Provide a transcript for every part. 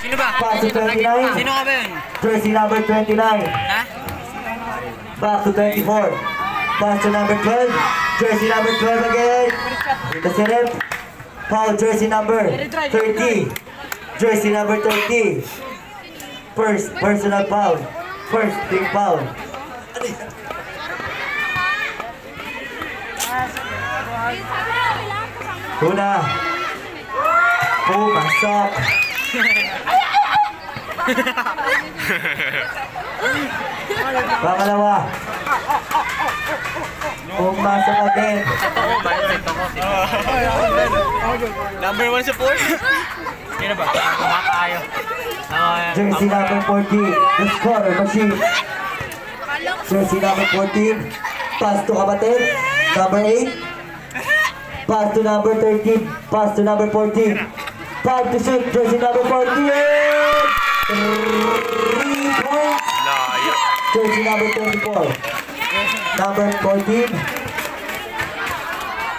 Sino ba? Pass to 29. Sino ka ba yun? Jersey number 29. Ha? Back to 24. Pass to number 12. Jersey number 12 again. That's it. Foul jersey number 30. Jersey number 30. First personal foul. First team foul. Una. Pumasok. Pangalawa. Pumasok again. Number 1 sa 4? Sino ba? Kumakayo. Jersey number 14. The scorer machine. Jersey number 14. Pass to kapatid. Number 8. Pass to number 13. Pass to number 14. 5 to shoot. Jersey number 14. 3 points. Jersey number 24. Number 14.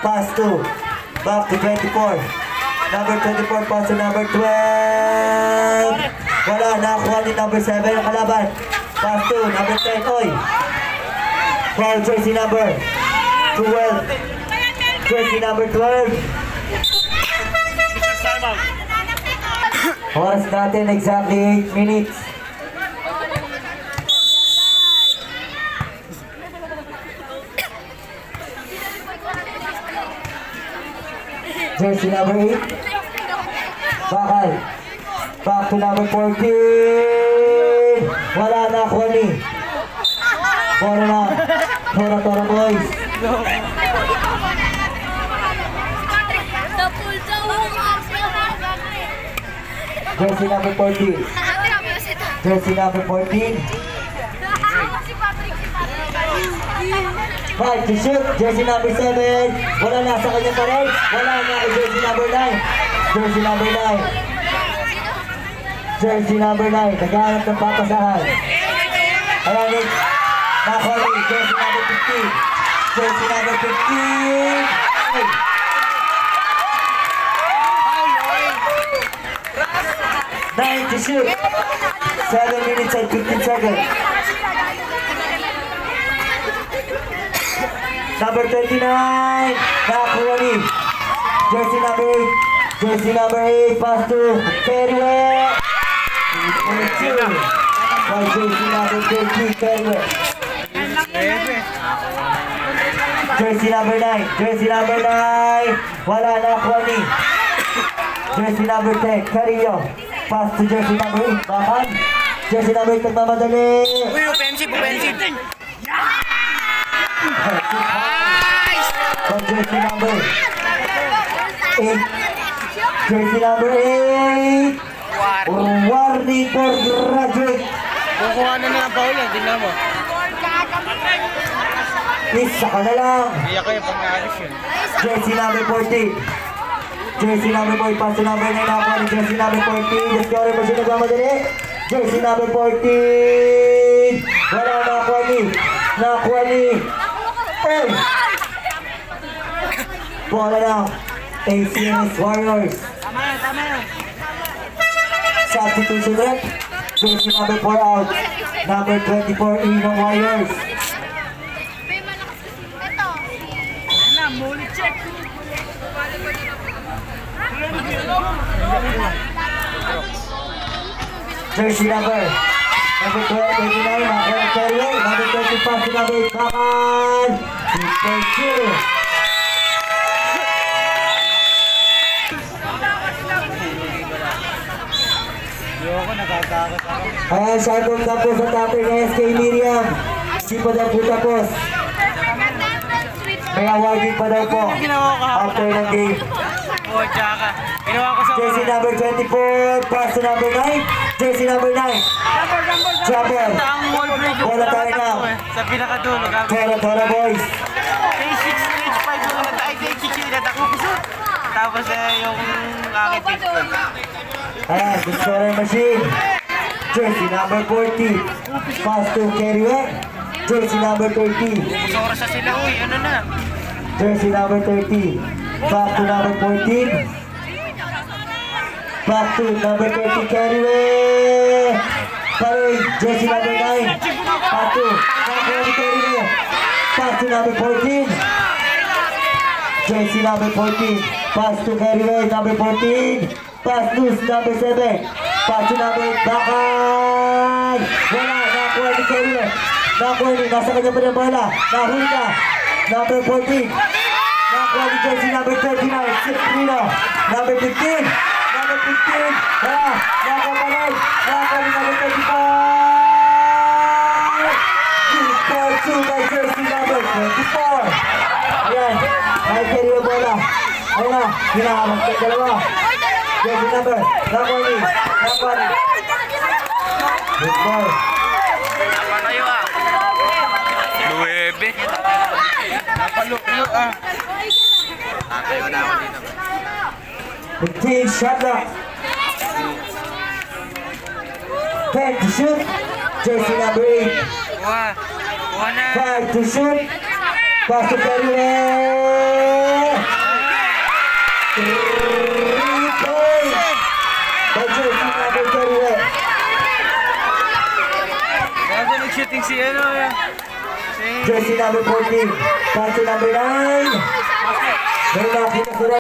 Pass to. Back to 24. Number 24. Pass to number 12. Wala. Nakakuha ni number 7 ang kalaban. Pass to number 10. Oy. Foul jersey number 12. Jersey number 12. Oras natin exactly 8 minutes. Jersey number 8. Bakal. Back to number 14. Wala na ako ni. Bora na. Tora boys. Jersey number 14. Jersey number 14. 5 to shoot. Jersey number 7. Wala na sa kanya pa rin. Wala na kay jersey number 9. Jersey number 9. Jersey number 9. Naghahanap ng papasahan. Ayan it. Nakoli. Jersey number 15. Jersey number 15. Hey. 9 to shoot. 7 minutes and 15 seconds. Number 29. Nakuli. Jersey number 8. Jersey number 8. Pass to Perry. 3.2. By jersey number 13. Perry. Jersey number 9. Jersey number 9. Wala nakuli. Jersey number 10. Carrillo. Pass to jersey number 8. Bakan. Jersey number 8 nagmamadali. Uy, offensive. From jersey number 8. Jersey number 8. Warning for graduate. Kukuha na ng foul yan, tingnan mo. Isa ka na lang. Iyak ko yung pag-naalis yun. Jersey number 14. Jersey number 4. Pass to number 9. Nakuha ni jersey number 14. The scorer pa siya nagmamadali. Jersey number 14. Wala nakuha ni. Oh! Bola now. ACNS Warriors. Tama yan. Substitution rep. Jersey number 4 out. Number 24 in ng Warriors. Jersey number 29, number 38, number 25, number 8, Bakan! 6.2. Ayan, shoutout na po sa tatay ng SK Miriam. Hindi pa daw po tapos. May awarding pa daw po after ng game. Jersey number 24, pass to number 9. Jersey number 9. Jumper. Bola tayo na. Sa pinakadulo. Tora boys. Kay 6-5 yung natay kay Chichirita ko. Tapos yung aking pistol. Ayan, the scorer machine. Jersey number 40. Pass to Kerry. Jersey number 30. Sora sa sila, uy, ano na? Jersey number 30. Back to number 14. Back to number 30, Kerry. Parade, jersey number 9. Pass to number 30. Pass to number 14. Jersey number 14. Pass to Kerry, number 14. Pass loose, number 7. Pass to number 8. Bakay. Wala, nakuha ni Kerry. Nakuha ni, nasa kanya pa ng bola. Nahuli na. Number 14. Nakuha ni jersey number 39. Ciprino. Number 15. Number 15. Wala, nakuha pa rin. Nakuha ni number 35. Score 2 by jersey number 24. Ayan, ay Kerry yung bola. Ayan na, hinahamang ka dalawa. Jersey number, nakuha ni. Good ball. Napatayo ah. 9. Napaluklo ah. Tayo na ako dito. 15 shot clock. 10 to shoot. Jersey number 8. Kuha na. 5 to shoot. Pass to Kerry. 3 points. By jersey number 30. Bago nag-shooting si ano eh. Jersey number 14. Pass to number 9. May nakita sila.